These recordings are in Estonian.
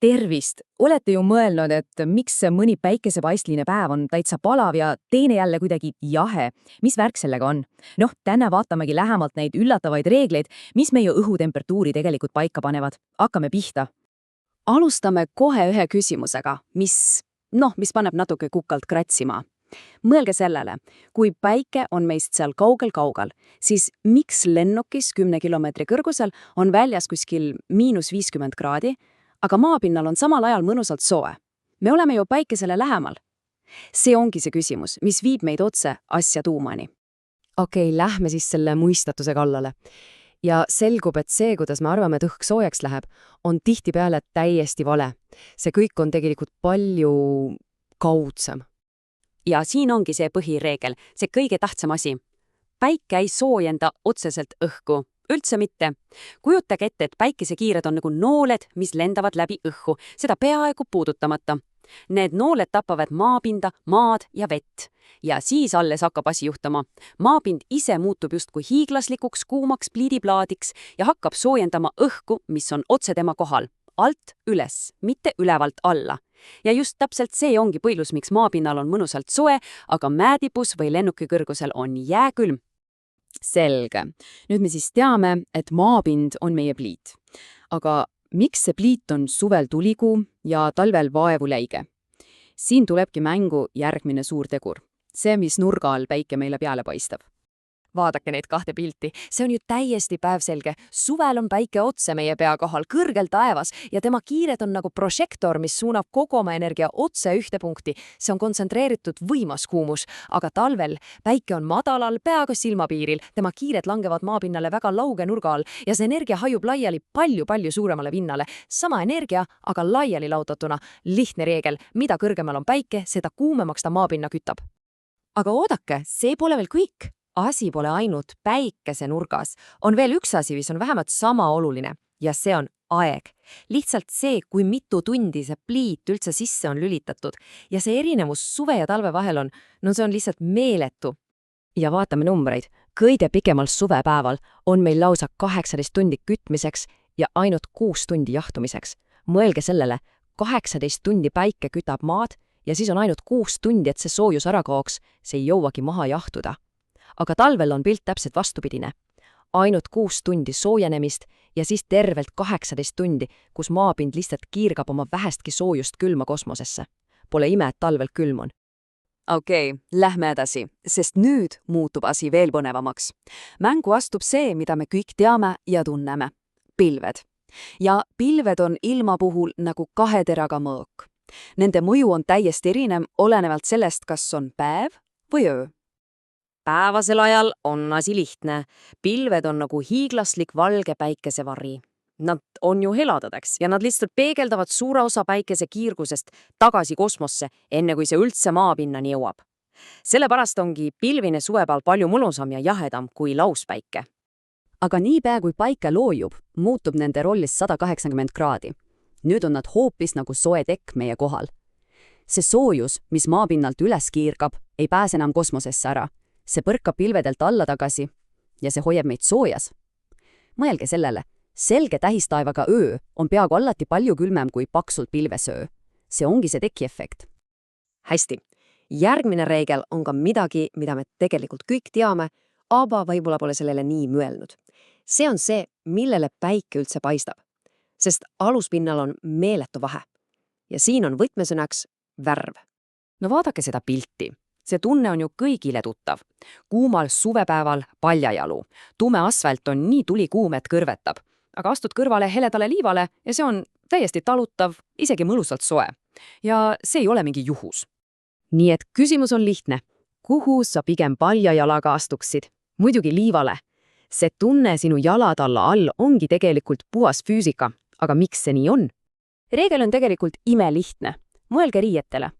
Tervist! Olete ju mõelnud, et miks mõni päikesepaistline päev on täitsa palav ja teine jälle kuidagi jahe? Mis värk sellega on? Täna vaatamegi lähemalt neid üllatavaid reegleid, mis meie õhutemperatuuri tegelikult paika panevad. Hakkame pihta. Alustame kohe ühe küsimusega, mis paneb natuke kukalt kratsima. Mõelge sellele, kui päike on meist seal kaugel-kaugel, siis miks lennukis 10 kilomeetri kõrgusel on väljas kuskil -50 kraadi, aga maapinnal on samal ajal mõnusalt soe? Me oleme ju päikesele lähemal. See ongi see küsimus, mis viib meid otse asja tuumani. Okei, lähme siis selle mõistatuse kallale. Ja selgub, et see, kuidas me arvame, et õhk soojaks läheb, on tihtipeale täiesti vale. See kõik on tegelikult palju kaudsem. Ja siin ongi see põhireegel, see kõige tähtsam asi. Päike ei soojenda otseselt õhku. Üldse mitte. Kujutage ette, et päikesekiired on nagu nooled, mis lendavad läbi õhku, seda peaaegu puudutamata. Need nooled tapavad maapinda, maad ja vett. Ja siis alles hakkab asi juhtuma. Maapind ise muutub justkui hiiglaslikuks, kuumaks pliidiplaadiks ja hakkab soojendama õhku, mis on otse tema kohal. Alt üles, mitte ülevalt alla. Ja just täpselt see ongi põhjus, miks maapinnal on mõnusalt soe, aga mäetipus või lennuki kõrgusel on jääkülm. Selge. Nüüd me siis teame, et maapind on meie pliit. Aga miks see pliit on suvel tulikuu ja talvel vaevuläige? Siin tulebki mängu järgmine suur tegur. See, mis nurga all päike meile peale paistab. Vaadake neid kahte pilti. See on ju täiesti päevselge. Suvel on päike otse meie pea kohal, kõrgel taevas ja tema kiired on nagu prožektor, mis suunab kogu oma energia otse ühte punkti. See on kontsentreeritud võimas kuumus, aga talvel päike on madalal, peaaegu silmapiiril. Tema kiired langevad maapinnale väga lauge nurga all ja see energia hajub laiali palju suuremale pinnale. Sama energia, aga laiali lautatuna. Lihtne reegel, mida kõrgemal on päike, seda kuumemaks ta maapinna kütab. Aga oodake, see pole veel kõik. Asi pole ainult päikese nurgas. On veel üks asi, mis on vähemalt sama oluline ja see on aeg. Lihtsalt see, kui mitu tundi see pliit üldse sisse on lülitatud ja see erinevus suve ja talve vahel on, see on lihtsalt meeletu. Ja vaatame numbreid. Kõige pikemal suvepäeval on meil lausa 18 tundi kütmiseks ja ainult 6 tundi jahtumiseks. Mõelge sellele, 18 tundi päike kütab maad ja siis on ainult 6 tundi, et see soojus ära kaoks, see ei jõuagi maha jahtuda. Aga talvel on pilt täpselt vastupidine. Ainult 6 tundi soojenemist ja siis tervelt 18 tundi, kus maapind lihtsalt kiirgab oma vähestki soojust külma kosmosesse. Pole ime, et talvel külm on. Okei, lähme edasi, sest nüüd muutub asi veel põnevamaks. Mängu astub see, mida me kõik teame ja tunneme. Pilved. Ja pilved on ilma puhul nagu 2 teraga mõõk. Nende mõju on täiesti erinev, olenevalt sellest, kas on päev või öö. Päevasel ajal on asi lihtne. Pilved on nagu hiiglaslik valge päikesevari. Nad on ju heladadeks ja nad lihtsalt peegeldavad suure osa päikese kiirgusest tagasi kosmosse, enne kui see üldse maapinnani jõuab. Sellepärast ongi pilvine suvepäeval palju mõnusam ja jahedam kui lauspäike. Aga niipea kui päike loojub, muutub nende rollist 180 kraadi. Nüüd on nad hoopis nagu soe tekk meie kohal. See soojus, mis maapinnalt üles kiirgab, ei pääse enam kosmosesse ära. See põrkab pilvedelt alla tagasi ja see hoiab meid soojas. Mõelge sellele, selge tähistaevaga öö on peaaegu alati palju külmem kui paksult pilvesöö. See ongi see tekiefekt. Hästi. Järgmine reegel on ka midagi, mida me tegelikult kõik teame, aga võib-olla pole sellele nii mõelnud. See on see, millele päike üldse paistab. Sest aluspinnal on meeletu vahe. Ja siin on võtmesõnaks värv. Vaadake seda pilti. See tunne on ju kõigile tuttav. Kuumal suvepäeval paljajalu. Tume asfalt on nii tulikuum, et kõrvetab. Aga astud kõrvale heledale liivale ja see on täiesti talutav, isegi mõlusalt soe. Ja see ei ole mingi juhus. Nii et küsimus on lihtne. Kuhu sa pigem paljajalaga astuksid? Muidugi liivale. See tunne sinu jalatalla all ongi tegelikult puhas füüsika. Aga miks see nii on? Reegel on tegelikult imelihtne. Mõelge riietele.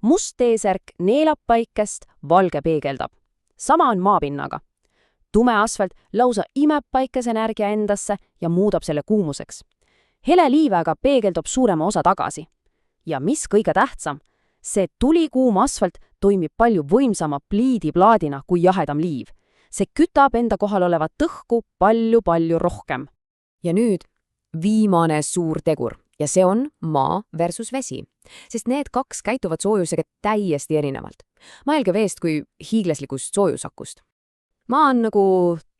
Must T-särk neelab päikest, valge peegeldab. Sama on maapinnaga. Tume asfalt lausa imeb päikesenergia endasse ja muudab selle kuumuseks. Hele liiv aga peegeldab suurema osa tagasi. Ja mis kõige tähtsam, see tulikuum asfalt toimib palju võimsama pliidiplaadina kui jahedam liiv. See kütab enda kohal olevat õhku palju rohkem. Ja nüüd viimane suur tegur. ja see on maa versus vesi, sest need kaks käituvad soojusega täiesti erinevalt. Mõelge veest kui hiiglaslikust soojusakust. Maa on nagu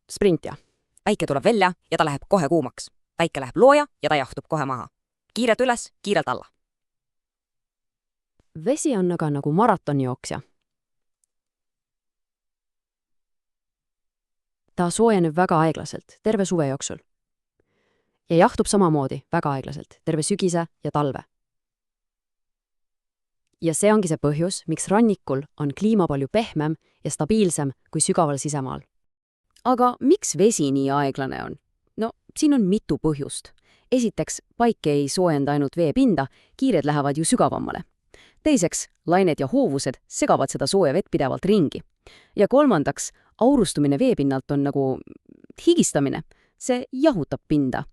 sprintja. Päike tuleb välja ja ta läheb kohe kuumaks. Päike läheb looja ja ta jahtub kohe maha. Kiirelt üles, kiirelt alla. Vesi on aga nagu maratonijooksja. Ta soojeneb väga aeglaselt, terve suve jooksul. Ja jahtub samamoodi väga aeglaselt, terve sügise ja talve. Ja see ongi see põhjus, miks rannikul on kliima palju pehmem ja stabiilsem kui sügaval sisemaal. Aga miks vesi nii aeglane on? No, siin on mitu põhjust. Esiteks, päike ei soojenda ainult veepinda, kiired lähevad ju sügavamale. Teiseks, lained ja hoovused segavad seda sooja vett pidevalt ringi. Ja kolmandaks, aurustumine veepinnalt on nagu higistamine. See jahutab pinda.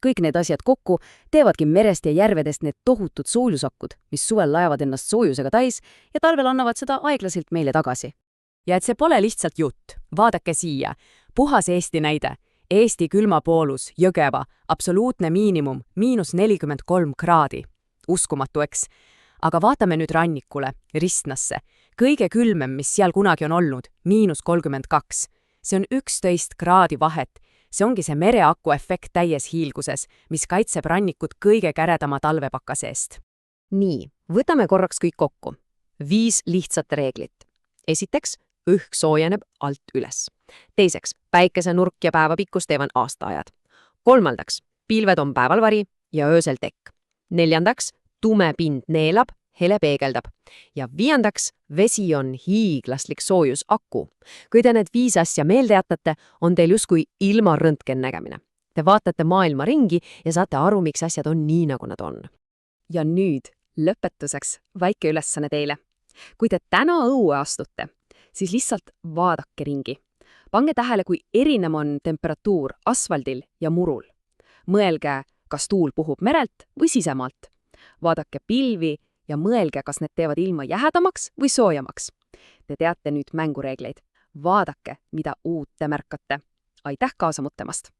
Kõik need asjad kokku teevadki merest ja järvedest need tohutud soojusakud, mis suvel laevad ennast soojusega täis ja talvel annavad seda aeglaselt meile tagasi. Ja et see pole lihtsalt jutt. Vaadake siia. Puhas Eesti näide. Eesti külmapoolus, Jõgeva, absoluutne miinimum, -43 kraadi. Uskumatu, eks? Aga vaatame nüüd rannikule, Ristnasse. Kõige külmem, mis seal kunagi on olnud, -32. See on 11 kraadi vahet. See ongi see mereaku efekt täies hiilguses, mis kaitseb rannikut kõige käredama talvepakase eest. Nii, võtame korraks kõik kokku. 5 lihtsat reeglit. Esiteks, õhk soojeneb alt üles. Teiseks, päikesenurk ja päevapikkus teevad aastaajad. Kolmandaks, pilved on päeval vari ja öösel tekk. Neljandaks, tume pind neelab, hele peegeldab. Ja viiendaks, vesi on hiiglaslik soojusaku. Kui te need 5 asja meelde jätate, on teil justkui ilma röntgennägemine. Te vaatate maailma ringi ja saate aru, miks asjad on nii, nagu nad on. Ja nüüd, lõpetuseks, väike ülesanne teile. Kui te täna õue astute, siis lihtsalt vaadake ringi. Pange tähele, kui erinev on temperatuur asfaldil ja murul. Mõelge, kas tuul puhub merelt või sisemaalt. Vaadake pilvi ja mõelge, kas need teevad ilma jähedamaks või soojamaks. Te teate nüüd mängureegleid. Vaadake, mida uut te märkate. Aitäh kaasa mõtlemast!